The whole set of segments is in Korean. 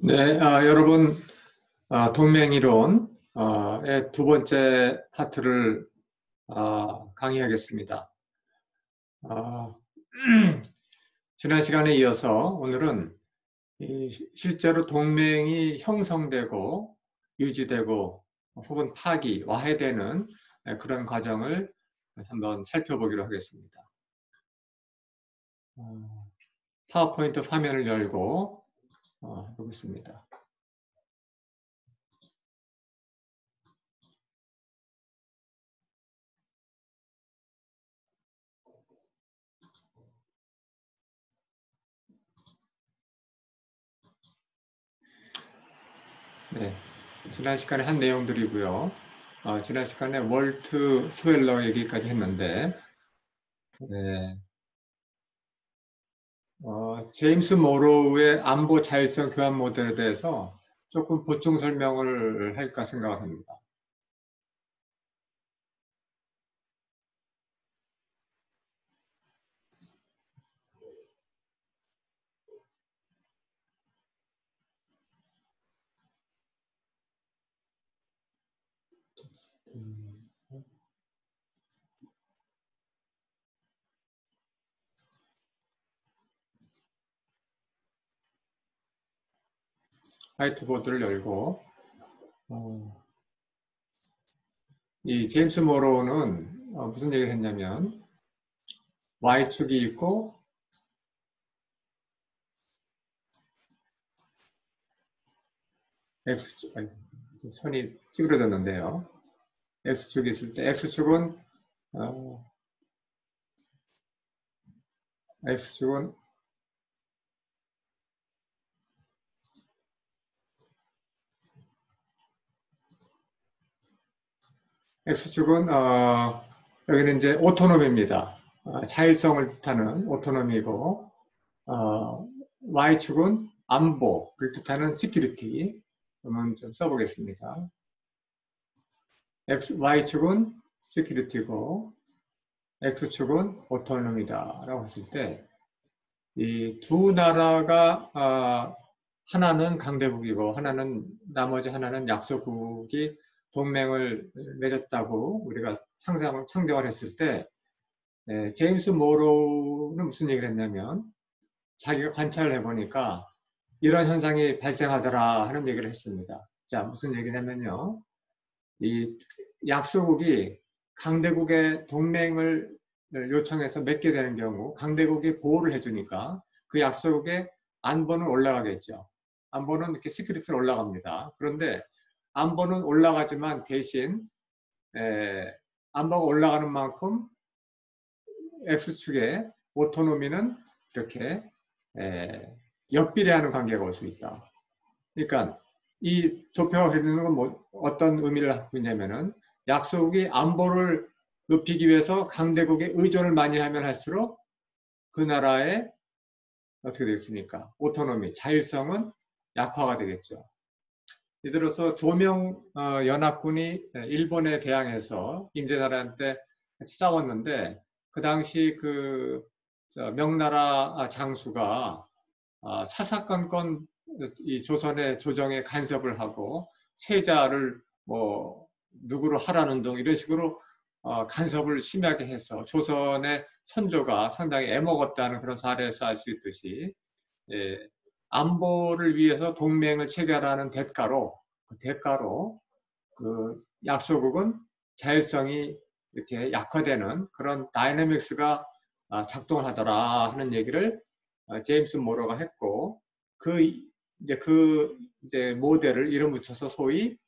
네, 여러분, 동맹이론의 두 번째 파트를 강의하겠습니다. 아, 지난 시간에 이어서 오늘은 실제로 동맹이 형성되고 유지되고 혹은 파기, 와해되는 그런 과정을 한번 살펴보기로 하겠습니다. 파워포인트 화면을 열고 해보겠습니다. 네, 지난 시간에 한 내용들이고요. 지난 시간에 월트 스웰러 얘기까지 했는데, 네, 제임스 모로우의 안보 자율성 교환 모델에 대해서 조금 보충 설명을 할까 생각합니다. 화이트보드를 열고, 이 제임스 모로우는 무슨 얘기를 했냐면, Y축이 있고, X축, 선이 찌그러졌는데요. X축이 있을 때, X축은 X축은 여기는 이제 오토노미입니다. 자율성을 뜻하는 오토노미고 Y축은 안보를 뜻하는 시큐리티. 그러면 좀 써보겠습니다. Y축은 시큐리티고 X축은 오토노미다라고 했을 때 이 두 나라가 하나는 강대국이고 나머지 하나는 약소국이 동맹을 맺었다고 우리가 상정을 했을 때 제임스 모로우는 무슨 얘기를 했냐면 자기가 관찰을 해보니까 이런 현상이 발생하더라 하는 얘기를 했습니다. 자, 무슨 얘기냐면요. 이 약소국이 강대국의 동맹을 요청해서 맺게 되는 경우 강대국이 보호를 해주니까 그 약소국의 안보는 올라가겠죠. 안보는 이렇게 시큐리티로 올라갑니다. 그런데 안보는 올라가지만 대신 안보가 올라가는 만큼 X축의 오토노미는 이렇게 역비례하는 관계가 올 수 있다. 그러니까 이 도표가 그리는 건 어떤 의미를 갖고 있냐면은 약소국이 안보를 높이기 위해서 강대국에 의존을 많이 하면 할수록 그 나라의 어떻게 되겠습니까? 오토노미, 자율성은 약화가 되겠죠. 예를 들어서 조명 연합군이 일본에 대항해서 임진왜란때 싸웠는데 그 당시 그 명나라 장수가 사사건건 이 조선의 조정에 간섭을 하고 세자를 뭐 누구로 하라는 등 이런 식으로 간섭을 심하게 해서 조선의 선조가 상당히 애먹었다는 그런 사례에서 알 수 있듯이 예, 안보를 위해서 동맹을 체결하는 대가로 그 약소국은 자율성이 이렇게 약화되는 그런 다이내믹스가 작동을 하더라 하는 얘기를 제임스 모로가 했고 그 모델을 이름 붙여서 소위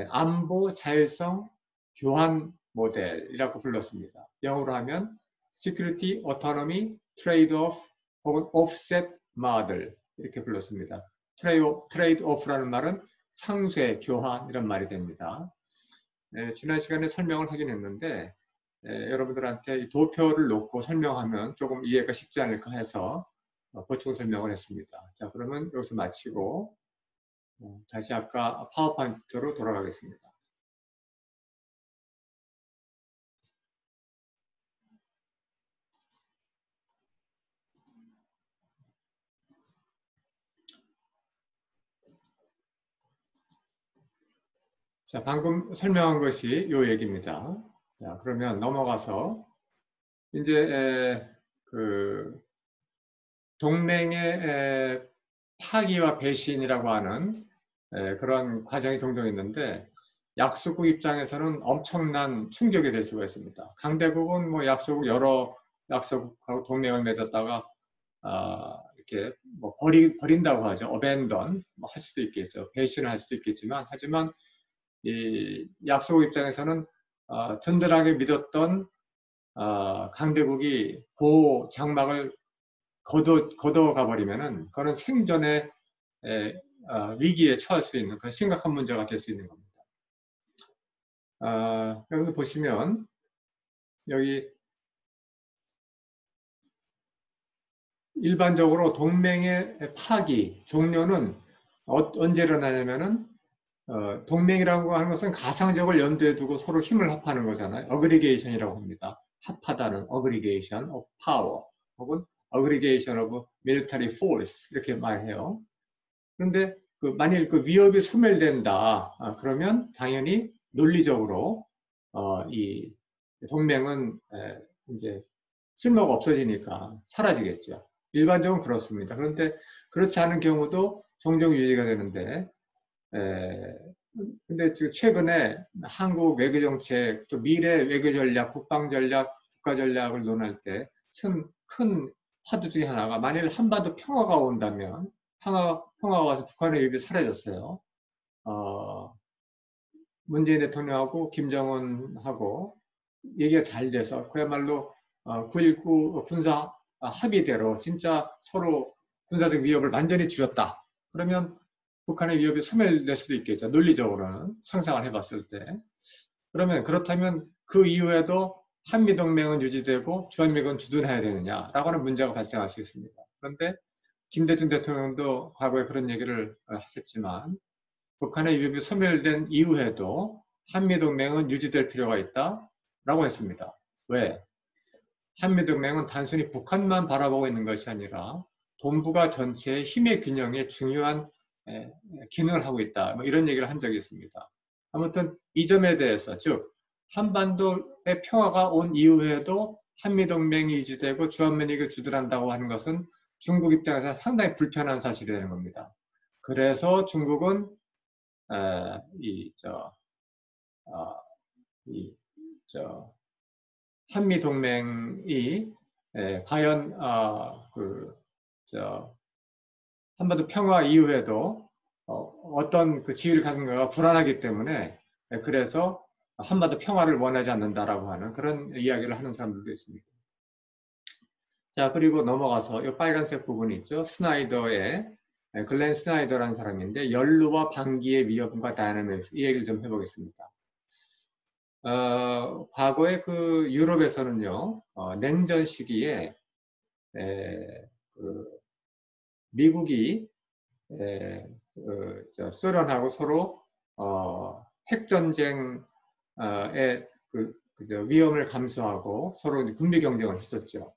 안보 자율성 교환 모델이라고 불렀습니다. 영어로 하면 Security Autonomy Trade-off 혹은 Offset Model 이렇게 불렀습니다. Trade-off라는 말은 상쇄, 교환 이런 말이 됩니다. 지난 시간에 설명을 하긴 했는데 여러분들한테 이 도표를 놓고 설명하면 조금 이해가 쉽지 않을까 해서 보충 설명을 했습니다. 자, 그러면 여기서 마치고 다시 아까 파워포인트로 돌아가겠습니다. 자, 방금 설명한 것이 요 얘기입니다. 자, 그러면 넘어가서 이제 그 동맹의 파기와 배신이라고 하는 그런 과정이 종종 있는데 약소국 입장에서는 엄청난 충격이 될 수가 있습니다. 강대국은 뭐 여러 약소국하고 동맹을 맺었다가 이렇게 뭐 버린다고 하죠. abandon 뭐 할 수도 있겠죠. 배신을 할 수도 있겠지만 하지만 이 약소국 입장에서는 든든하게 믿었던 강대국이 그 장막을 걷어가 버리면은 그거는 생존의 위기에 처할 수 있는 그런 심각한 문제가 될 수 있는 겁니다. 여기서 보시면 여기 일반적으로 동맹의 파기 종료는 언제 일어나냐면은 동맹이라고 하는 것은 가상적을 염두에 두고 서로 힘을 합하는 거잖아요. 어그리게이션이라고 합니다. 합하다는 어그리게이션 of power 혹은 어그리게이션 of military force 이렇게 말해요. 그런데 만일 그 위협이 소멸된다 그러면 당연히 논리적으로 이 동맹은 이제 쓸모가 없어지니까 사라지겠죠. 일반적으로 그렇습니다. 그런데 그렇지 않은 경우도 종종 유지가 되는데 근데 최근에 한국 외교정책, 또 미래 외교전략, 국방전략, 국가전략을 논할 때 큰 화두 중에 하나가 만일 한반도 평화가 온다면 평화가 와서 북한의 위협이 사라졌어요. 문재인 대통령하고 김정은하고 얘기가 잘 돼서 그야말로 9.19 군사 합의대로 진짜 서로 군사적 위협을 완전히 줄였다. 그러면 북한의 위협이 소멸될 수도 있겠죠. 논리적으로는 상상을 해봤을 때. 그렇다면 그 이후에도 한미동맹은 유지되고 주한미군 주둔해야 되느냐라고 하는 문제가 발생할 수 있습니다. 그런데 김대중 대통령도 과거에 그런 얘기를 하셨지만 북한의 위협이 소멸된 이후에도 한미동맹은 유지될 필요가 있다라고 했습니다. 왜? 한미동맹은 단순히 북한만 바라보고 있는 것이 아니라 동북아 전체의 힘의 균형에 중요한 기능을 하고 있다. 뭐 이런 얘기를 한 적이 있습니다. 아무튼 이 점에 대해서 즉 한반도의 평화가 온 이후에도 한미동맹이 유지되고 주한미군이 주둔한다고 하는 것은 중국 입장에서 상당히 불편한 사실이 되는 겁니다. 그래서 중국은 한미동맹이 과연 한반도 평화 이후에도 어떤 그 지위를 갖는가가 불안하기 때문에 그래서 한반도 평화를 원하지 않는다라고 하는 그런 이야기를 하는 사람들도 있습니다. 자, 그리고 넘어가서 이 빨간색 부분이 있죠. 글렌 스나이더라는 사람인데 연루와 방기의 위협과 다이내믹스 이 얘기를 좀 해보겠습니다. 과거에 그 유럽에서는요, 냉전 시기에 미국이 소련하고 서로 핵전쟁의 위험을 감수하고 서로 군비 경쟁을 했었죠.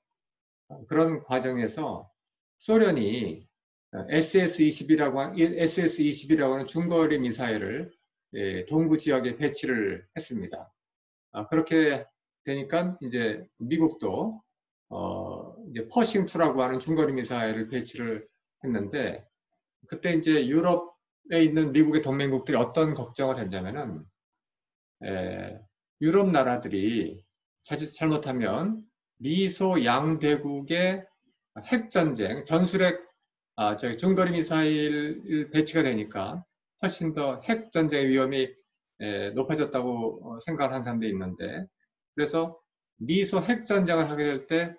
그런 과정에서 소련이 SS-20이라고 하는 중거리 미사일을 동부 지역에 배치를 했습니다. 그렇게 되니까 이제 미국도 이제 퍼싱2라고 하는 중거리 미사일을 배치를 했는데 그때 이제 유럽에 있는 미국의 동맹국들이 어떤 걱정을 했냐면은 유럽 나라들이 자칫 잘못하면 미소 양대국의 핵전쟁, 전술핵 중거리 미사일 배치가 되니까 훨씬 더 핵전쟁의 위험이 높아졌다고 생각을 한 사람들이 있는데 그래서 미소 핵전쟁을 하게 될 때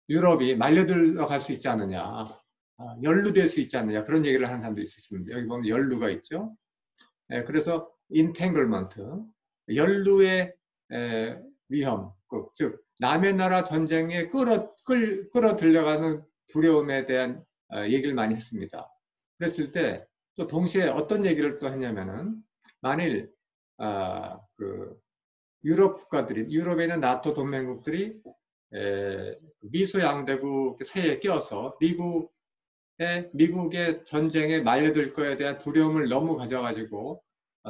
유럽이 말려들어갈 수 있지 않느냐 연루될 수 있지 않느냐 그런 얘기를 하는 사람도 있었습니다. 여기 보면 연루가 있죠. 그래서 인탱글먼트 연루의 위험 즉 남의 나라 전쟁에 끌어들여가는 두려움에 대한 얘기를 많이 했습니다. 그랬을 때 또 동시에 어떤 얘기를 또 했냐면은 만일 유럽 국가들이 유럽에 있는 나토 동맹국들이 미소 양대국 사이에 끼어서 미국 미국의 전쟁에 말려들 거에 대한 두려움을 너무 가져가지고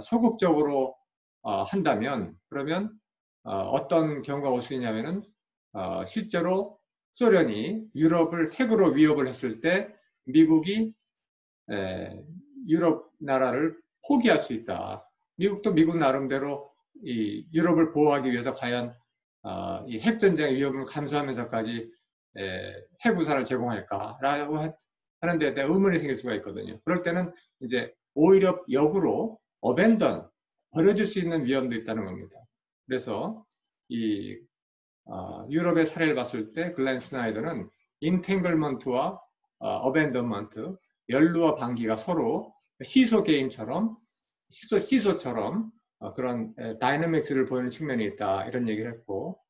소극적으로 한다면 그러면 어떤 경우가 올 수 있냐면은 실제로 소련이 유럽을 핵으로 위협을 했을 때 미국이 유럽 나라를 포기할 수 있다. 미국도 미국 나름대로 이 유럽을 보호하기 위해서 과연 이 핵전쟁의 위협을 감수하면서까지 핵우산을 제공할까라고 하는 데 대한 의문이 생길 수가 있거든요. 그럴 때는 이제 오히려 역으로 어벤던, 버려질 수 있는 위험도 있다는 겁니다. 그래서 이 유럽의 사례를 봤을 때 글렌 스나이더는 인탱글먼트와 어벤던먼트, 연루와 방기가 서로 시소 게임처럼 시소처럼 그런 다이내믹스를 보이는 측면이 있다 이런 얘기를 했고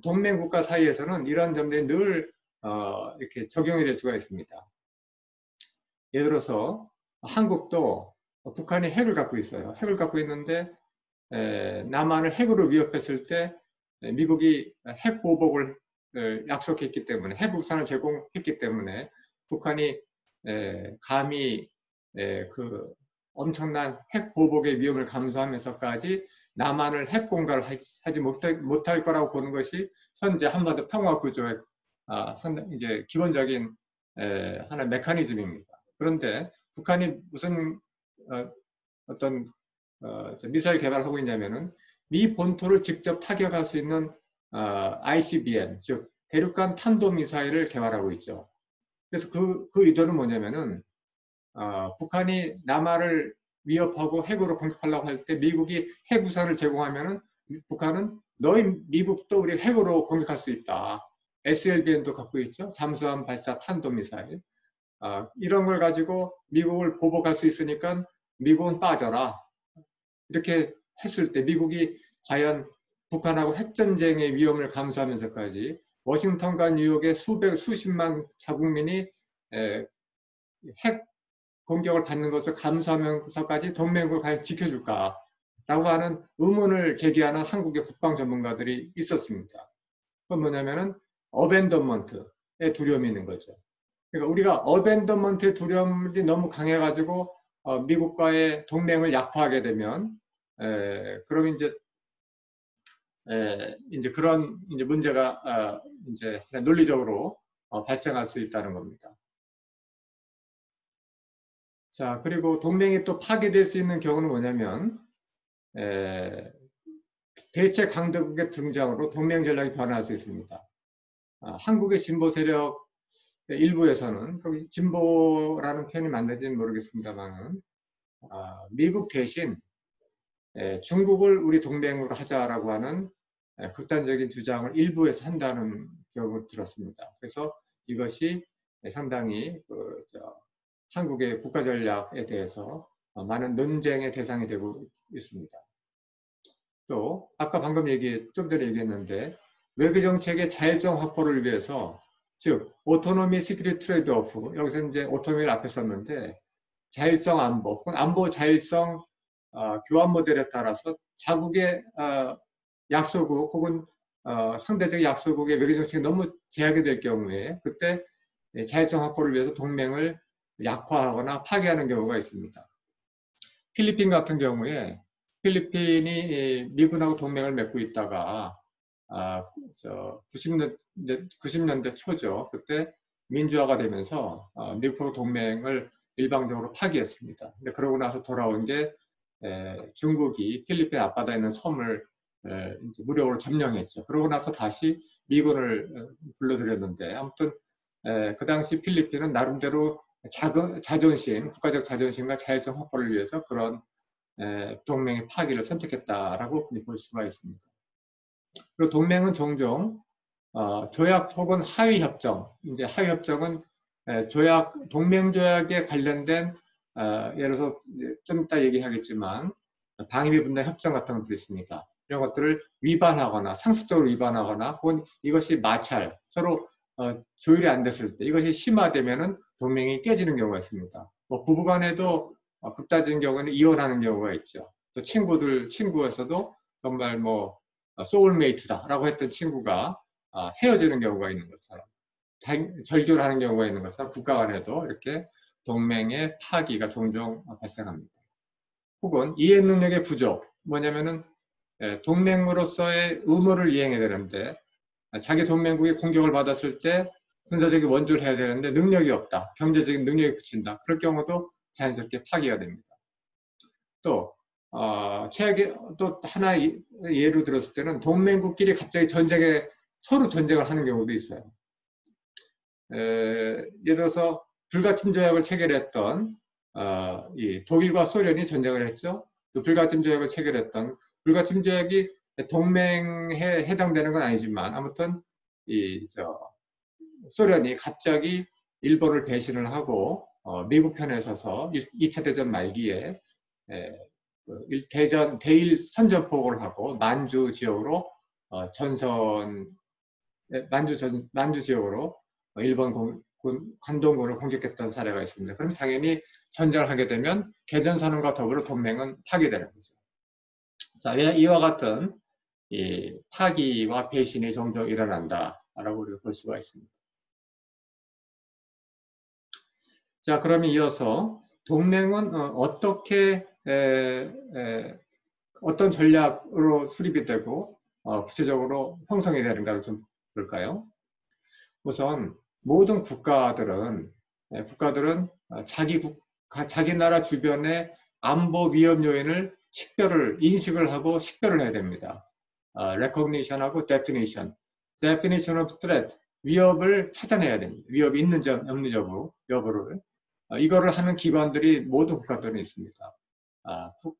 동맹 국가 사이에서는 이런 점들이 늘 이렇게 적용이 될 수가 있습니다. 예를 들어서 한국도 북한이 핵을 갖고 있어요. 핵을 갖고 있는데 남한을 핵으로 위협했을 때 미국이 핵 보복을 약속했기 때문에 핵우산을 제공했기 때문에 북한이 감히 그 엄청난 핵 보복의 위험을 감수하면서까지 남한을 핵 공갈을 하지 못할 거라고 보는 것이 현재 한반도 평화 구조의 이제 기본적인 하나의 메커니즘입니다. 그런데 북한이 무슨 어떤 미사일 개발을 하고 있냐면은 미 본토를 직접 타격할 수 있는 ICBM, 즉 대륙간 탄도미사일을 개발하고 있죠. 그래서 그 의도는 뭐냐면은 북한이 남한을 위협하고 핵으로 공격하려고 할 때 미국이 핵우산을 제공하면은 북한은 너희 미국도 우리 핵으로 공격할 수 있다. SLBM도 갖고 있죠. 잠수함 발사 탄도미사일. 이런 걸 가지고 미국을 보복할 수 있으니까 미국은 빠져라. 이렇게 했을 때 미국이 과연 북한하고 핵전쟁의 위험을 감수하면서까지 워싱턴과 뉴욕의 수십만 자국민이 핵 공격을 받는 것을 감수하면서까지 동맹국을 과연 지켜줄까? 라고 하는 의문을 제기하는 한국의 국방 전문가들이 있었습니다. 그건 뭐냐면은 어벤던먼트의 두려움이 있는 거죠. 그러니까 우리가 어벤던먼트의 두려움이 너무 강해가지고 미국과의 동맹을 약화하게 되면 그러면 이제 그런 이제 문제가 이제 논리적으로 발생할 수 있다는 겁니다. 자, 그리고 동맹이 또 파괴될 수 있는 경우는 뭐냐면 대체 강대국의 등장으로 동맹 전략이 변화할 수 있습니다. 한국의 진보 세력 일부에서는 진보라는 표현이 맞는지는 모르겠습니다만 미국 대신 중국을 우리 동맹으로 하자라고 하는 극단적인 주장을 일부에서 한다는 경우를 들었습니다. 그래서 이것이 상당히 한국의 국가 전략에 대해서 많은 논쟁의 대상이 되고 있습니다. 또 아까 방금 좀 전에 얘기했는데 외교 정책의 자율성 확보를 위해서 즉 오토노미 시크릿 트레이드 오프 여기서 이제 오토노미를 앞에 썼는데 자율성 안보 혹은 안보 자율성 교환 모델에 따라서 자국의 약소국 혹은 상대적 약소국의 외교 정책이 너무 제약이 될 경우에 그때 자율성 확보를 위해서 동맹을 약화하거나 파괴하는 경우가 있습니다. 필리핀 같은 경우에 필리핀이 미군하고 동맹을 맺고 있다가 90년대 초죠. 그때 민주화가 되면서 미국하고 동맹을 일방적으로 파기했습니다. 근데 그러고 나서 돌아온 게 중국이 필리핀 앞바다에 있는 섬을 이제 무력으로 점령했죠. 그러고 나서 다시 미군을 불러들였는데 아무튼 그 당시 필리핀은 나름대로 자존심, 국가적 자존심과 자율성 확보를 위해서 그런 동맹의 파기를 선택했다라고 볼 수가 있습니다. 그리고 동맹은 종종 조약 혹은 하위 협정, 이제 하위 협정은 동맹 조약에 관련된 예를 들어서 좀 이따 얘기하겠지만 방위비 분담 협정 같은 것들이 있습니다. 이런 것들을 위반하거나 상습적으로 위반하거나 혹은 이것이 마찰, 서로 조율이 안 됐을 때 이것이 심화되면은 동맹이 깨지는 경우가 있습니다. 뭐 부부간에도 극단적인 경우는 이혼하는 경우가 있죠. 또 친구에서도 정말 뭐 소울메이트다라고 했던 친구가 헤어지는 경우가 있는 것처럼 절교를 하는 경우가 있는 것처럼 국가 간에도 이렇게 동맹의 파기가 종종 발생합니다. 혹은 이해 능력의 부족, 뭐냐면은 동맹으로서의 의무를 이행해야 되는데 자기 동맹국이 공격을 받았을 때 군사적인 원조를 해야 되는데 능력이 없다. 경제적인 능력이 그친다. 그럴 경우도 자연스럽게 파기가 됩니다. 또 또 하나 예로 들었을 때는 동맹국끼리 갑자기 서로 전쟁을 하는 경우도 있어요. 예를 들어서 불가침 조약을 체결했던 이 독일과 소련이 전쟁을 했죠. 또 불가침 조약을 체결했던 불가침 조약이 동맹에 해당되는 건 아니지만 아무튼 소련이 갑자기 일본을 배신을 하고 미국 편에 서서 2차 대전 말기에 대일 선전포고를 하고 만주 지역으로 만주 지역으로 일본 관동군을 공격했던 사례가 있습니다. 그럼 당연히 전쟁을 하게 되면 개전선언과 더불어 동맹은 파괴되는 거죠. 자, 이와 같은 이 파기와 배신이 종종 일어난다라고 우리가 볼 수가 있습니다. 자, 그러면 이어서 동맹은 어떤 전략으로 수립이 되고 구체적으로 형성이 되는가를 좀 볼까요? 우선 모든 국가들은 자기 나라 주변의 안보 위험 요인을 인식을 하고 식별을 해야 됩니다. recognition하고 definition. definition of threat. 위협을 찾아내야 됩니다. 위협이 있는지 없는지 여부를. 이거를 하는 기관들이 모든 국가들은 있습니다.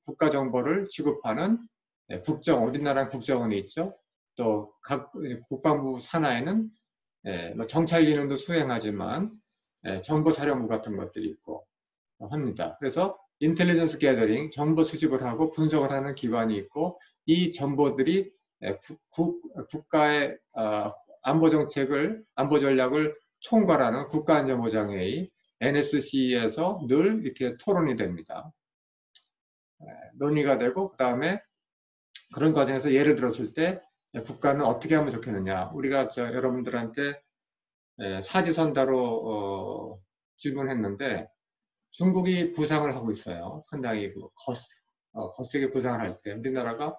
국가 정보를 취급하는 우리나라 국정원이 있죠. 또 각 국방부 산하에는 정찰 기능도 수행하지만 정보사령부 같은 것들이 있고 합니다. 그래서 인텔리전스 게더링, 정보 수집을 하고 분석을 하는 기관이 있고 이 정보들이 국가의 안보 전략을 총괄하는 국가안전보장회의 NSC에서 늘 이렇게 토론이 됩니다. 논의가 되고 그 다음에 그런 과정에서 예를 들었을 때 국가는 어떻게 하면 좋겠느냐. 우리가 여러분들한테 사지선다로 질문했는데 중국이 부상을 하고 있어요. 상당히 거세게 부상을 할 때 우리나라가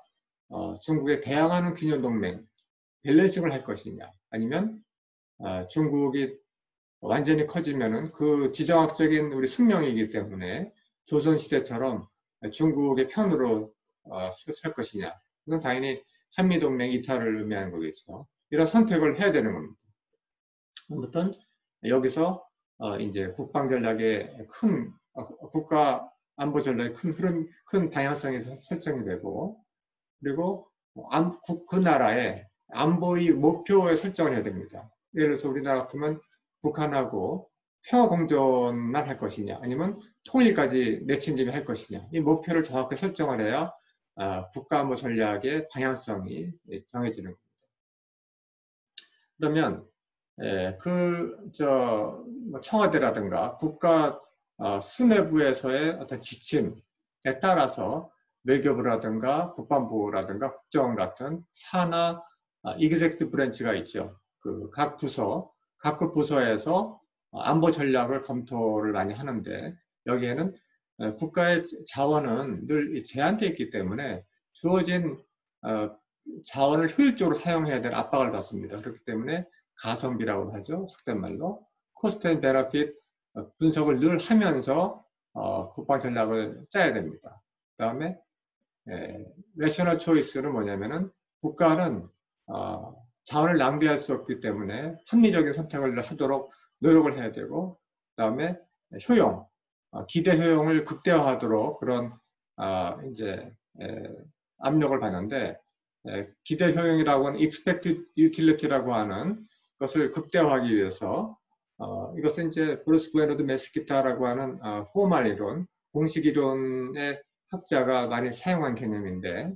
중국에 대항하는 균형동맹 밸런싱을 할 것이냐 아니면 중국이 완전히 커지면은 그 지정학적인 우리 숙명이기 때문에 조선시대처럼 중국의 편으로 설 것이냐. 이건 당연히 한미동맹 이탈을 의미하는 거겠죠. 이런 선택을 해야 되는 겁니다. 아무튼 여기서 이제 국방 전략의 국가 안보 전략의 큰 방향성이 설정이 되고 그리고 그 나라의 안보의 목표에 설정을 해야 됩니다. 예를 들어서 우리나라 같으면 북한하고 평화 공존만 할 것이냐 아니면 통일까지 내친짐이 할 것이냐 이 목표를 정확히 설정을 해야 국가안보 전략의 방향성이 정해지는 겁니다. 그러면 청와대라든가 국가 수뇌부에서의 어떤 지침에 따라서 외교부라든가 국방부라든가 국정원 같은 산하 executive branch가 있죠. 각급 부서에서 안보 전략을 검토를 많이 하는데 여기에는 국가의 자원은 늘 제한되어 있기 때문에 주어진 자원을 효율적으로 사용해야 될 압박을 받습니다. 그렇기 때문에 가성비라고 하죠. 속된 말로 코스트 앤 베너핏 분석을 늘 하면서 국방 전략을 짜야 됩니다. 그 다음에 레셔널 초이스는 뭐냐면은 국가는 자원을 낭비할 수 없기 때문에 합리적인 선택을 하도록 노력을 해야 되고 그 다음에 효용, 기대 효용을 극대화하도록 그런 이제 압력을 받는데 기대 효용이라고 하는 expected utility라고 하는 것을 극대화하기 위해서 이것은 이제 브루스 구에노드 메스키타라고 하는 포멀 이론, 공식 이론의 학자가 많이 사용한 개념인데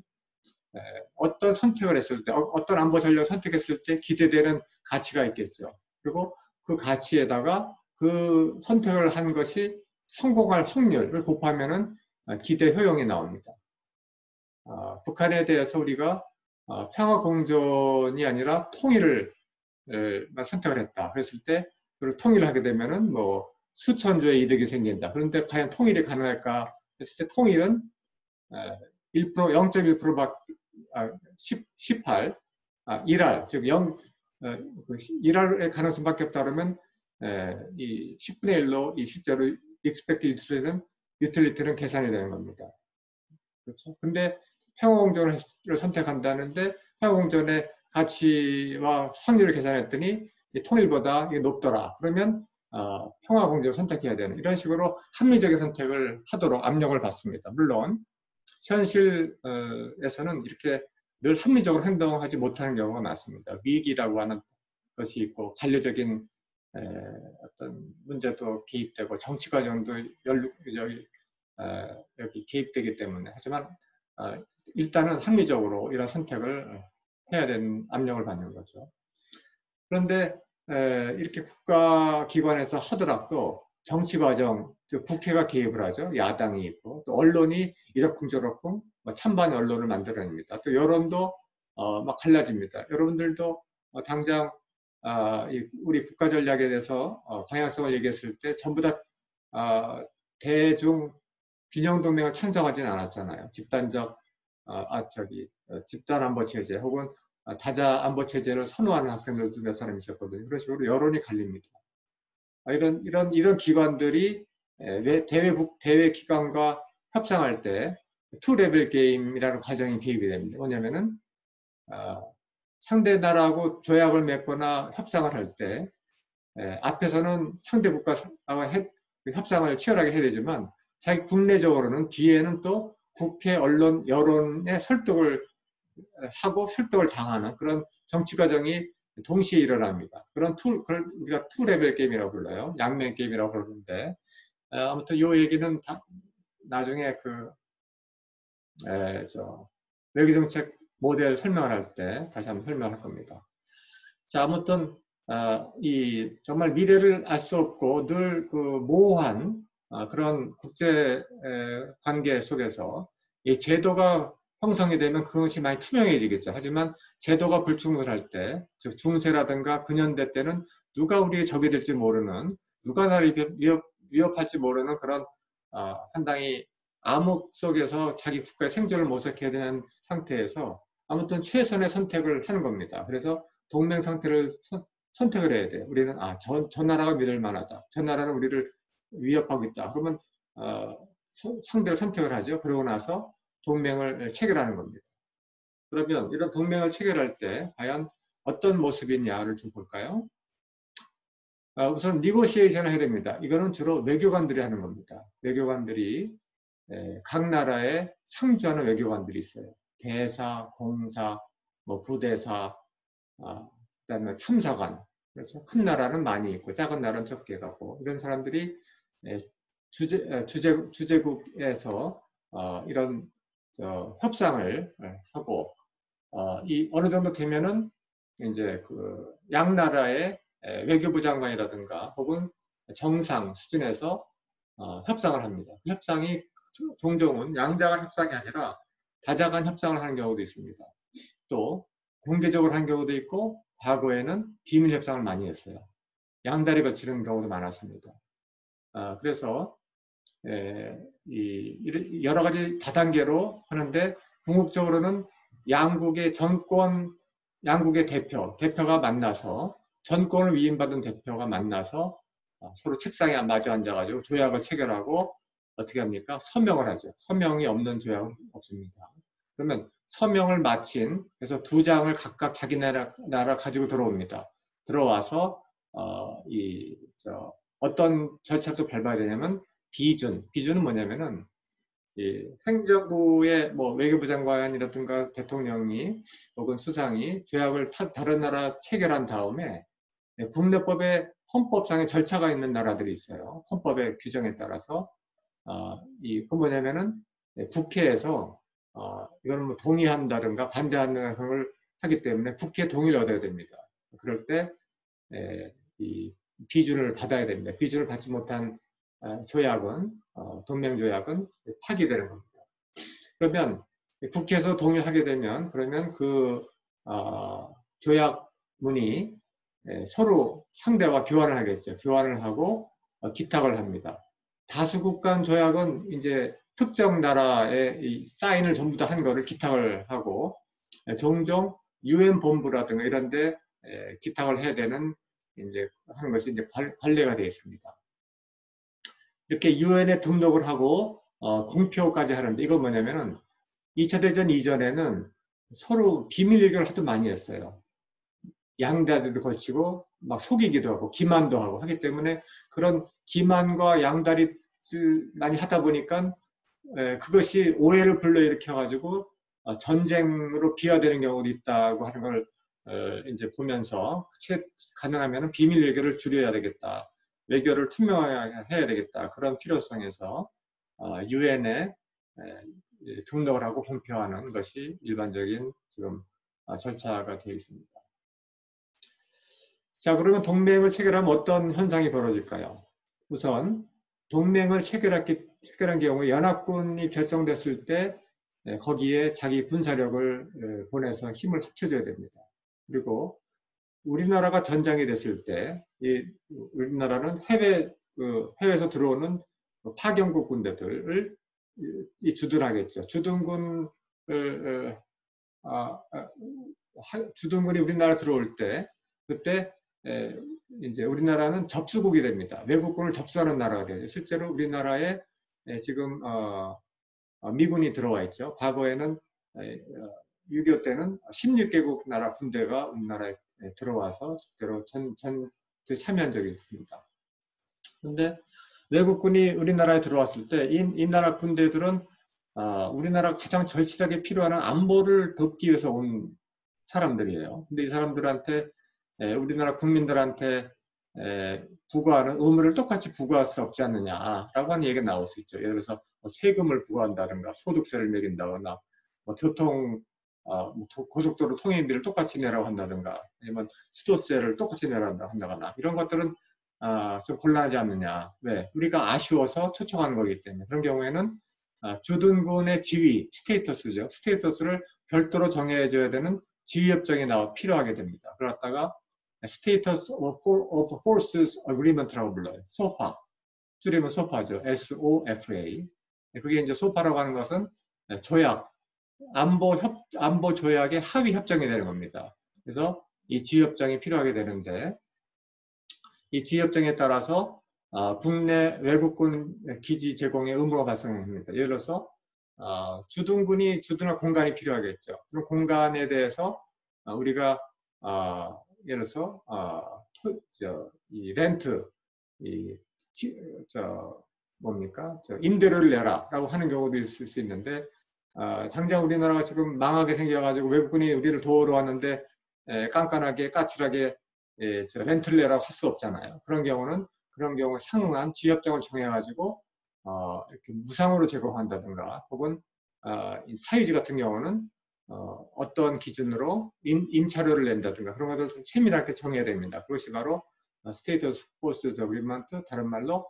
어떤 선택을 했을 때, 어떤 안보 전략을 선택했을 때 기대되는 가치가 있겠죠. 그리고 그 가치에다가 그 선택을 한 것이 성공할 확률을 곱하면은 기대 효용이 나옵니다. 북한에 대해서 우리가 평화 공존이 아니라 통일을 선택을 했다. 그랬을 때 그걸 통일을 하게 되면은 뭐 수천조의 이득이 생긴다. 그런데 과연 통일이 가능할까 했을 때 통일은 1%, 0.1%밖에 18, 1할, 즉 1할의 가능성밖에 없다 그러면 이 10분의 1로 이 실제로 expected utility는 계산이 되는 겁니다. 그렇죠? 근데 평화공존을 선택한다는데 평화공존의 가치와 확률을 계산했더니 통일보다 이게 높더라. 그러면 평화공존을 선택해야 되는 이런 식으로 합리적인 선택을 하도록 압력을 받습니다. 물론 현실에서는 이렇게 늘 합리적으로 행동하지 못하는 경우가 많습니다. 위기라고 하는 것이 있고 관료적인 어떤 문제도 개입되고 정치 과정도 여기 개입되기 때문에 하지만 일단은 합리적으로 이런 선택을 해야 되는 압력을 받는 거죠. 그런데 이렇게 국가기관에서 하더라도 정치 과정, 국회가 개입을 하죠. 야당이 있고 또 언론이 이러쿵저러쿵 찬반 언론을 만들어냅니다. 또 여론도 막 갈라집니다. 여러분들도 당장 우리 국가 전략에 대해서 방향성을 얘기했을 때 전부 다 대중 균형 동맹을 찬성하지는 않았잖아요. 집단적 집단 안보 체제 혹은 다자 안보 체제를 선호하는 학생들도 몇 사람 있었거든요. 그런 식으로 여론이 갈립니다. 이런 기관들이 대외 기관과 협상할 때 투 레벨 게임이라는 과정이 개입이 됩니다. 뭐냐면은 상대 나라하고 조약을 맺거나 협상을 할 때 앞에서는 상대 국가와 협상을 치열하게 해야 되지만 자기 국내적으로는 뒤에는 또 국회, 언론, 여론의 설득을 하고 설득을 당하는 그런 정치 과정이 동시에 일어납니다. 그걸 우리가 투 레벨 게임이라고 불러요. 양면 게임이라고 부르는데 아무튼 이 얘기는 나중에 외교정책 모델 설명을 할 때 다시 한번 설명할 겁니다. 자, 아무튼 정말 미래를 알 수 없고 늘 모호한 그런 국제 관계 속에서 이 제도가 형성이 되면 그것이 많이 투명해지겠죠. 하지만 제도가 불충분할 때, 즉 중세라든가 근현대 때는 누가 우리의 적이 될지 모르는, 누가 나를 위협할지 모르는 그런 상당히 암흑 속에서 자기 국가의 생존을 모색해야 되는 상태에서 아무튼 최선의 선택을 하는 겁니다. 그래서 동맹 상태를 선택을 해야 돼요. 우리는 저 나라가 믿을 만하다. 저 나라는 우리를 위협하고 있다. 그러면 상대를 선택을 하죠. 그러고 나서 동맹을 체결하는 겁니다. 그러면 이런 동맹을 체결할 때 과연 어떤 모습이 있냐를 좀 볼까요? 우선 니고시에이션을 해야 됩니다. 이거는 주로 외교관들이 하는 겁니다. 외교관들이 각 나라에 상주하는 외교관들이 있어요. 대사, 공사, 부대사, 그다음에 참사관. 그렇죠. 큰 나라는 많이 있고 작은 나라는 적게 가고 이런 사람들이 주재국에서 이런 협상을 하고 어느 정도 되면은 이제 양 나라의 외교부 장관이라든가 혹은 정상 수준에서 협상을 합니다. 그 협상이 종종은 양자 간 협상이 아니라 다자 간 협상을 하는 경우도 있습니다. 또 공개적으로 한 경우도 있고 과거에는 비밀 협상을 많이 했어요. 양다리 거치는 경우도 많았습니다. 그래서 여러 가지 다단계로 하는데 궁극적으로는 양국의 대표가 만나서 전권을 위임받은 대표가 만나서 서로 책상에 마주 앉아가지고 조약을 체결하고 어떻게 합니까? 서명을 하죠. 서명이 없는 조약은 없습니다. 그러면 서명을 마친 그래서 2장을 각각 자기 나라 가지고 들어옵니다. 들어와서 어떤 절차도 밟아야 되냐면 비준은 뭐냐면은 행정부의 외교부 장관이라든가 대통령이 혹은 수상이 조약을 다른 나라 체결한 다음에 국내법에 헌법상의 절차가 있는 나라들이 있어요. 헌법의 규정에 따라서 그 뭐냐면은 국회에서 이거는 동의한다든가 반대한다든가 그런 걸 하기 때문에 국회 동의를 얻어야 됩니다. 그럴 때 이 비준을 받아야 됩니다. 비준을 받지 못한 조약은 동맹조약은 파기되는 겁니다. 그러면 국회에서 동의하게 되면 그러면 조약문이 서로 상대와 교환을 하겠죠. 교환을 하고 기탁을 합니다. 다수국 간 조약은 이제 특정 나라의 이 사인을 전부 다 한 거를 기탁을 하고 종종 UN 본부라든가 이런 데 기탁을 해야 되는 이제 하는 것이 이제 관례가 되어 있습니다. 이렇게 UN에 등록을 하고 공표까지 하는데 이건 뭐냐면은 2차 대전 이전에는 서로 비밀 얘기를 하도 많이 했어요. 양다리도 거치고 막 속이기도 하고 기만도 하고 하기 때문에 그런 기만과 양다리를 많이 하다 보니까 그것이 오해를 불러일으켜 가지고 전쟁으로 비화되는 경우도 있다고 하는 걸 이제 보면서 가능하면 비밀 외교를 줄여야 되겠다. 외교를 투명하게 해야 되겠다. 그런 필요성에서 유엔에 등록을 하고 공표하는 것이 일반적인 지금 절차가 되어 있습니다. 자, 그러면 동맹을 체결하면 어떤 현상이 벌어질까요? 우선 동맹을 체결한 경우에 연합군이 결성됐을 때 거기에 자기 군사력을 보내서 힘을 합쳐줘야 됩니다. 그리고 우리나라가 전장이 됐을 때 우리나라는 해외에서 들어오는 파견국 군대들을 주둔하겠죠. 주둔군이 우리나라 들어올 때 그때 이제 우리나라는 접수국이 됩니다. 외국군을 접수하는 나라가 되죠. 실제로 우리나라에 지금 미군이 들어와 있죠. 과거에는 6.25 때는 16개국 나라 군대가 우리나라에 들어와서 실제로 전투에 참여한 적이 있습니다. 그런데 외국군이 우리나라에 들어왔을 때 이 나라 군대들은 우리나라 가장 절실하게 필요한 안보를 돕기 위해서 온 사람들이에요. 근데 이 사람들한테 우리나라 국민들한테 부과하는 의무를 똑같이 부과할 수 없지 않느냐라고 하는 얘기가 나올 수 있죠. 예를 들어서 세금을 부과한다든가 소득세를 매긴다거나 교통 고속도로 통행비를 똑같이 내라고 한다든가 아니면 수도세를 똑같이 내라고 한다거나 이런 것들은 좀 곤란하지 않느냐. 왜? 우리가 아쉬워서 초청하는 거기 때문에 그런 경우에는 주둔군의 지위, 스테이터스죠. 스테이터스를 별도로 정해줘야 되는 지휘협정이 필요하게 됩니다. 그러다가 Status of Forces Agreement라고 불러요. SOFA. 줄이면 SOFA죠. SOFA. 그게 이제 SOFA라고 하는 것은 조약, 안보 조약의 합의 협정이 되는 겁니다. 그래서 이 지휘협정이 필요하게 되는데 이 지휘협정에 따라서 국내 외국군 기지 제공의 의무가 발생합니다. 예를 들어서 주둔군이 주둔할 공간이 필요하겠죠. 그런 공간에 대해서 우리가 예를 들어서 이 렌트, 임대료를 내라라고 하는 경우도 있을 수 있는데 당장 우리나라가 지금 망하게 생겨가지고 외국군이 우리를 도우러 왔는데 깐깐하게 까칠하게 렌트를 내라고 할 수 없잖아요. 그런 경우 상응한 지휘협정을 정해가지고 이렇게 무상으로 제공한다든가 혹은 사유지 같은 경우는 어떤 기준으로 임차료를 낸다든가 그런 것을 세밀하게 정해야 됩니다. 그것이 바로 Status Forces Agreement, 다른 말로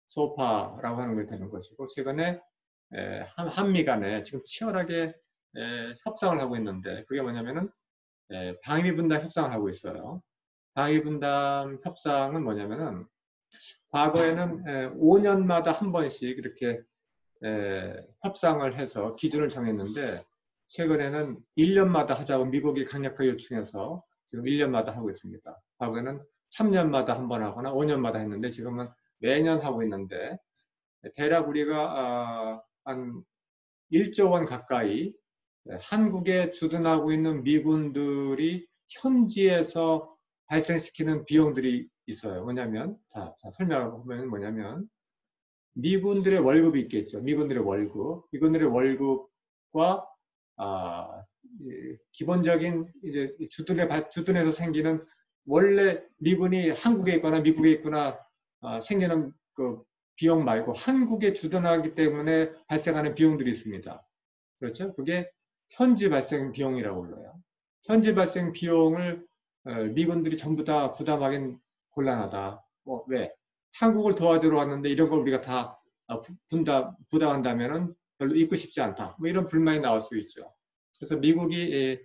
SOFA라고 하는 게 되는 것이고 최근에 한미 간에 지금 치열하게 협상을 하고 있는데 그게 뭐냐면은 방위분담 협상을 하고 있어요. 방위분담 협상은 뭐냐면은 과거에는 5년마다 한 번씩 이렇게 협상을 해서 기준을 정했는데 최근에는 1년마다 하자고 미국이 강력하게 요청해서 지금 1년마다 하고 있습니다. 과거에는 3년마다 한 번 하거나 5년마다 했는데 지금은 매년 하고 있는데 대략 우리가 한 1조 원 가까이 한국에 주둔하고 있는 미군들이 현지에서 발생시키는 비용들이 있어요. 뭐냐면 설명하면 뭐냐면 미군들의 월급이 있겠죠. 미군들의 월급과 기본적인 이제 주둔에서 생기는 원래 미군이 한국에 있거나 미국에 있거나 생기는 그 비용 말고 한국에 주둔하기 때문에 발생하는 비용들이 있습니다. 그렇죠? 그게 현지 발생 비용이라고 불러요. 현지 발생 비용을 미군들이 전부 다 부담하기는 곤란하다. 왜? 한국을 도와주러 왔는데 이런 걸 우리가 다 부담한다면은 별로 있고 싶지 않다. 뭐 이런 불만이 나올 수 있죠. 그래서 미국이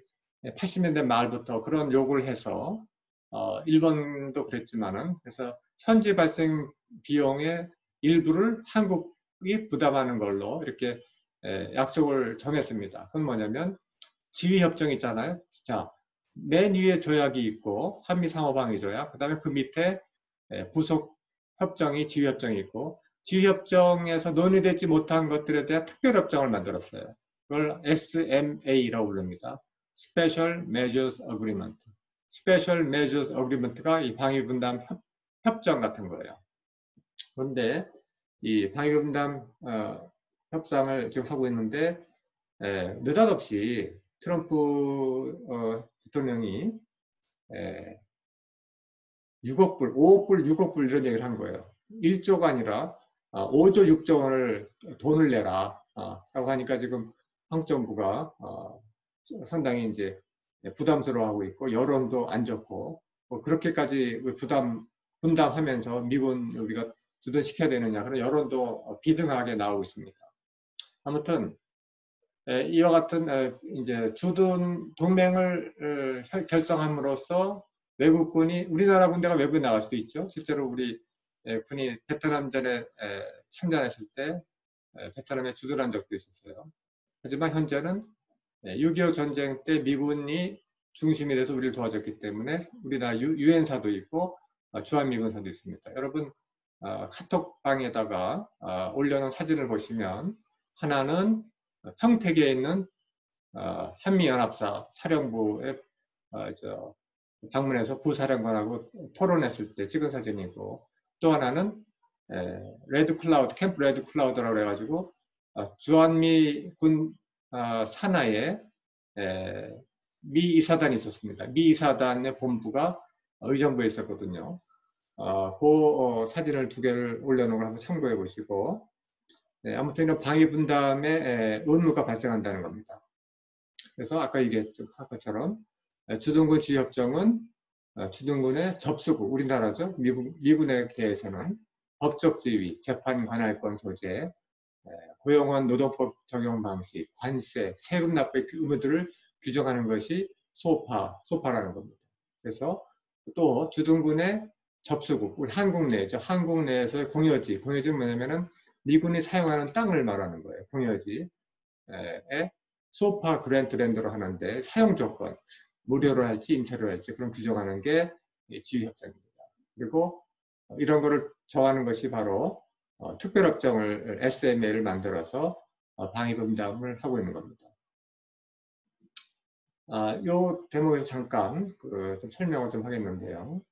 80년대 말부터 그런 요구를 해서 일본도 그랬지만은, 그래서 현지 발생 비용의 일부를 한국이 부담하는 걸로 이렇게 약속을 정했습니다. 그건 뭐냐면 지위협정 있잖아요. 자, 맨 위에 조약이 있고 한미상호방위 조약, 그 다음에 그 밑에 부속 협정이 지위협정이 있고, 지위협정에서 논의되지 못한 것들에 대한 특별협정을 만들었어요. 그걸 SMA라고 부릅니다. Special Measures Agreement. Special Measures Agreement가 이 방위분담 협정 같은 거예요. 그런데 이 방위분담 협상을 지금 하고 있는데 느닷없이 트럼프 대통령이 6억 불, 5억 불, 6억 불 이런 얘기를 한 거예요. 1조가 아니라 5조 6조 원을 돈을 내라 라고 하니까 지금 한국 정부가 상당히 이제 부담스러워하고 있고, 여론도 안 좋고, 뭐 그렇게까지 분담하면서 미군 우리가 주둔시켜야 되느냐, 그런 여론도 비등하게 나오고 있습니다. 아무튼 이와 같은 이제 주둔 동맹을 결성함으로써 외국군이, 우리나라 군대가 외국에 나갈 수도 있죠. 실제로 우리 군이 베트남전에 참전했을 때 베트남에 주둔한 적도 있었어요. 하지만 현재는 6.25 전쟁 때 미군이 중심이 돼서 우리를 도와줬기 때문에 우리나라 유엔사도 있고 주한미군사도 있습니다. 여러분 카톡방에다가 올려놓은 사진을 보시면, 하나는 평택에 있는 한미연합사 사령부에 방문해서 부사령관하고 토론했을 때 찍은 사진이고, 또 하나는 레드 클라우드, 캠프 레드 클라우드라고 해가지고 주한미군 산하에 미 이사단이 있었습니다. 미 이사단의 본부가 의정부에 있었거든요. 그 사진을 2개를 올려놓은 걸 한번 참고해 보시고, 아무튼 이런 방위분담의 의무가 발생한다는 겁니다. 그래서 아까 얘기했던 것처럼 주둔군 지휘협정은 주둔군의 접수국, 우리나라죠. 미군에 대해서는 법적 지위, 재판 관할권 소재, 고용원 노동법 적용 방식, 관세, 세금 납부의 의무들을 규정하는 것이 소파라는 겁니다. 그래서 또 주둔군의 접수국, 우리 한국 내죠. 한국 내에서의 공여지는 뭐냐면은 미군이 사용하는 땅을 말하는 거예요. 공여지에 소파 그랜트랜드로 하는데 사용 조건, 무료로 할지 임차로 할지 그런 규정하는 게 지휘협정입니다. 그리고 이런 거를 정하는 것이 바로 특별협정을 SMA를 만들어서 방위분담을 하고 있는 겁니다. 이 대목에서 잠깐 좀 설명을 좀 하겠는데요.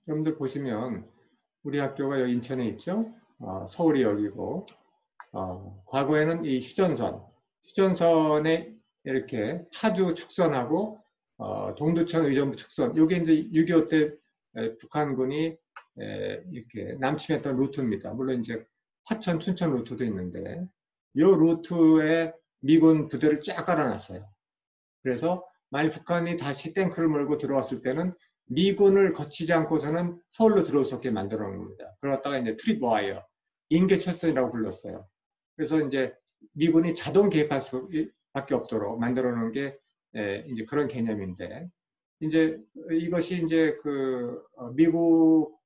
여러분들 보시면 우리 학교가 여기 인천에 있죠. 서울이 여기고, 과거에는 이 휴전선에 이렇게 파주 축선하고 동두천 의정부 축선, 이게 이제 6.25 때 북한군이 이렇게 남침했던 루트입니다. 물론 이제 화천, 춘천 루트도 있는데, 이 루트에 미군 부대를 쫙 깔아놨어요. 그래서 만약 북한이 다시 탱크를 몰고 들어왔을 때는 미군을 거치지 않고서는 서울로 들어올 수 없게 만들어 놓은 겁니다. 그러다가 이제 트립와이어, 인계철선이라고 불렀어요. 그래서 이제 미군이 자동 개입할 수밖에 없도록 만들어 놓은 게 이제 그런 개념인데, 이제 이것이 이제 그 미국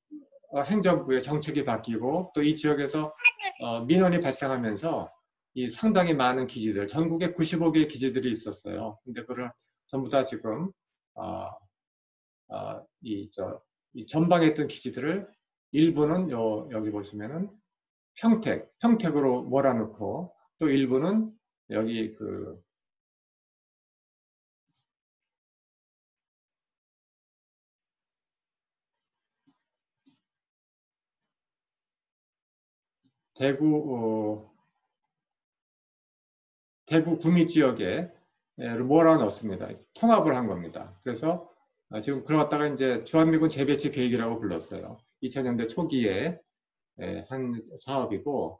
행정부의 정책이 바뀌고 또 이 지역에서 민원이 발생하면서 이 상당히 많은 기지들, 전국에 95개의 기지들이 있었어요. 근데 그걸 전부 다 지금 이 전방에 있던 기지들을 일부는 여기 보시면은 평택으로 몰아넣고, 또 일부는 여기 그 대구 구미 지역에 몰아넣습니다. 통합을 한 겁니다. 그래서 지금 그러다가 이제 주한미군 재배치 계획이라고 불렀어요. 2000년대 초기에 한 사업이고,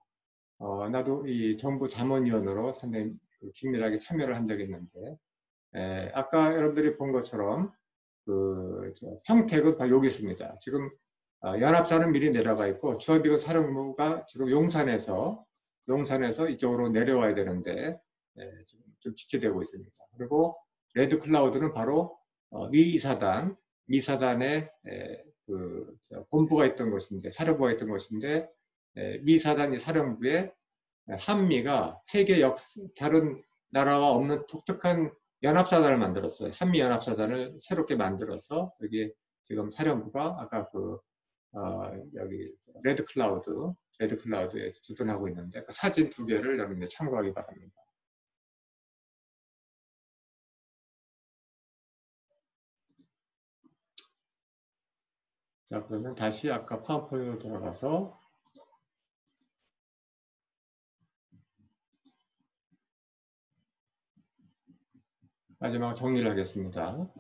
나도 이 정부 자문위원으로 상당히 긴밀하게 참여를 한 적이 있는데, 아까 여러분들이 본 것처럼 그 평택은 바로 여기 있습니다. 지금 연합사는 미리 내려가 있고 주한미군 사령부가 지금 용산에서 용산에서 이쪽으로 내려와야 되는데 지금 좀 지체되고 있습니다. 그리고 레드 클라우드는 바로 미사단의 본부가 있던 곳인데, 사령부가 있던 곳인데, 미사단 이 사령부에 한미가 다른 나라와 없는 독특한 연합사단을 만들었어요. 한미 연합사단을 새롭게 만들어서 여기 지금 사령부가 아까 여기 레드 클라우드에 주둔하고 있는데 그 사진 2개를 여러분들 참고하기 바랍니다. 자, 그러면 다시 아까 파워포인트로 돌아가서 마지막 정리를 하겠습니다.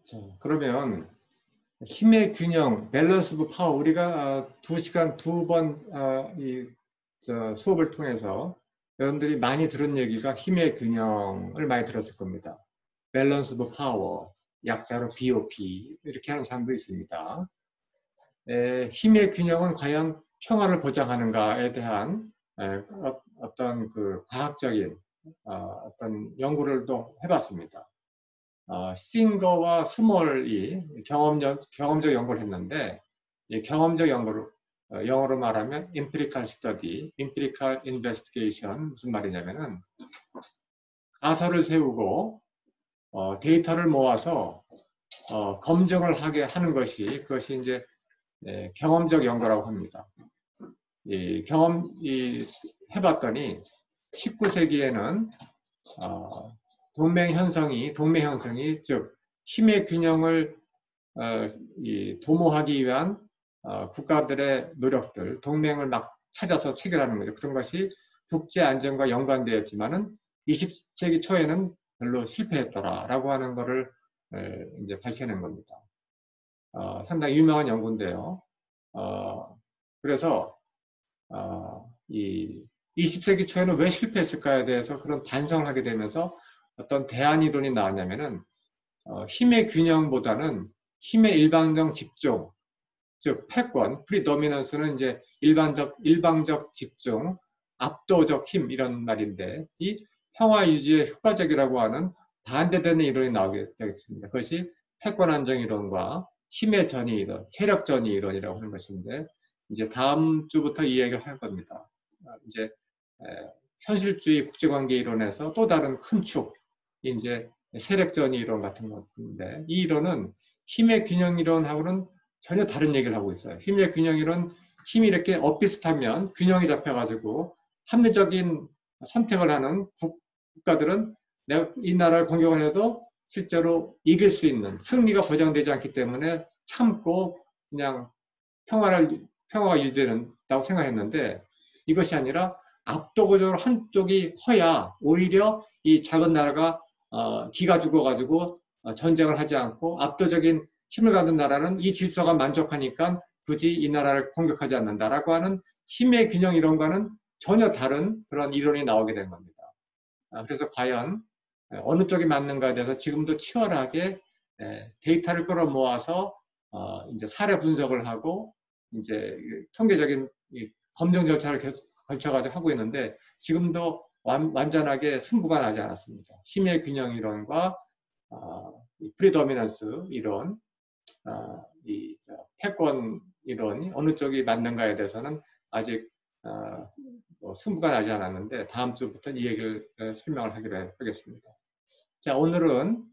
자, 그러면 힘의 균형, 밸런스 오브 파워, 우리가 2시간 2번 수업을 통해서 여러분들이 많이 들은 얘기가 힘의 균형을 많이 들었을 겁니다. 밸런스 오브 파워, 약자로 BOP 이렇게 하는 사람도 있습니다. 힘의 균형은 과연 평화를 보장하는가에 대한 어떤 과학적인 어떤 연구를 또 해봤습니다. 싱거와 스몰이 경험적 연구를 했는데, 이 경험적 연구를 영어로 말하면 empirical study, empirical investigation, 무슨 말이냐면은 가설을 세우고 데이터를 모아서 검증을 하게 하는 그것이 이제 경험적 연구라고 합니다. 해봤더니 19세기에는 동맹 형성이 즉 힘의 균형을 도모하기 위한 국가들의 노력들, 동맹을 막 찾아서 체결하는 거죠. 그런 것이 국제 안전과 연관되었지만은 20세기 초에는 별로 실패했더라라고 하는 것을 이제 밝혀낸 겁니다. 상당히 유명한 연구인데요. 그래서 이 20세기 초에는 왜 실패했을까에 대해서 그런 반성을 하게 되면서 어떤 대안 이론이 나왔냐면은 힘의 균형보다는 힘의 일방적 집중, 즉 패권, 프리도미넌스는 이제 일방적 집중, 압도적 힘 이런 말인데 이 평화 유지에 효과적이라고 하는 반대되는 이론이 나오게 되겠습니다. 그것이 패권 안정 이론과 힘의 전이 이론, 세력 전이 이론이라고 하는 것인데 이제 다음 주부터 이 얘기를 할 겁니다. 이제 현실주의 국제관계 이론에서 또 다른 큰 축, 이제 세력전이 이론 같은 건데 이 이론은 힘의 균형 이론하고는 전혀 다른 얘기를 하고 있어요. 힘의 균형 이론, 힘이 이렇게 엇비슷하면 균형이 잡혀가지고 합리적인 선택을 하는 국가들은 내가 이 나라를 공격을 해도 실제로 이길 수 있는 승리가 보장되지 않기 때문에 참고 그냥 평화가 유지된다고 생각했는데 이것이 아니라 압도적으로 한쪽이 커야 오히려 이 작은 나라가 기가 죽어가지고 전쟁을 하지 않고 압도적인 힘을 갖는 나라는 이 질서가 만족하니까 굳이 이 나라를 공격하지 않는다라고 하는 힘의 균형 이론과는 전혀 다른 그런 이론이 나오게 된 겁니다. 그래서 과연 어느 쪽이 맞는가에 대해서 지금도 치열하게 데이터를 끌어모아서 이제 사례 분석을 하고 이제 통계적인 검증 절차를 걸쳐가지고 하고 있는데 지금도 완전하게 승부가 나지 않았습니다. 힘의 균형 이론과 프리도미넌스 이론, 패권 이론이 어느 쪽이 맞는가에 대해서는 아직 승부가 나지 않았는데 다음 주부터 이 얘기를 설명을 하기로 하겠습니다. 자, 오늘은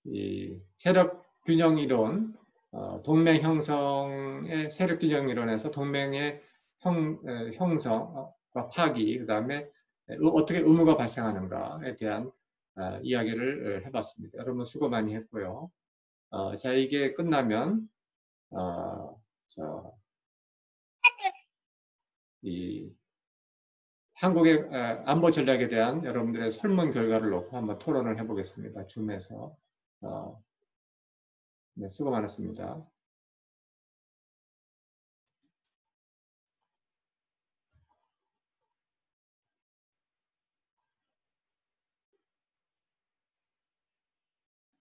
이 세력 균형 이론, 동맹 형성의 세력 균형 이론에서 동맹의 형성과 파기, 그 다음에 어떻게 의무가 발생하는가에 대한 이야기를 해봤습니다. 여러분 수고 많이 했고요. 자, 이게 끝나면 이 한국의 안보 전략에 대한 여러분들의 설문 결과를 놓고 한번 토론을 해보겠습니다. 줌에서. 네, 수고 많았습니다.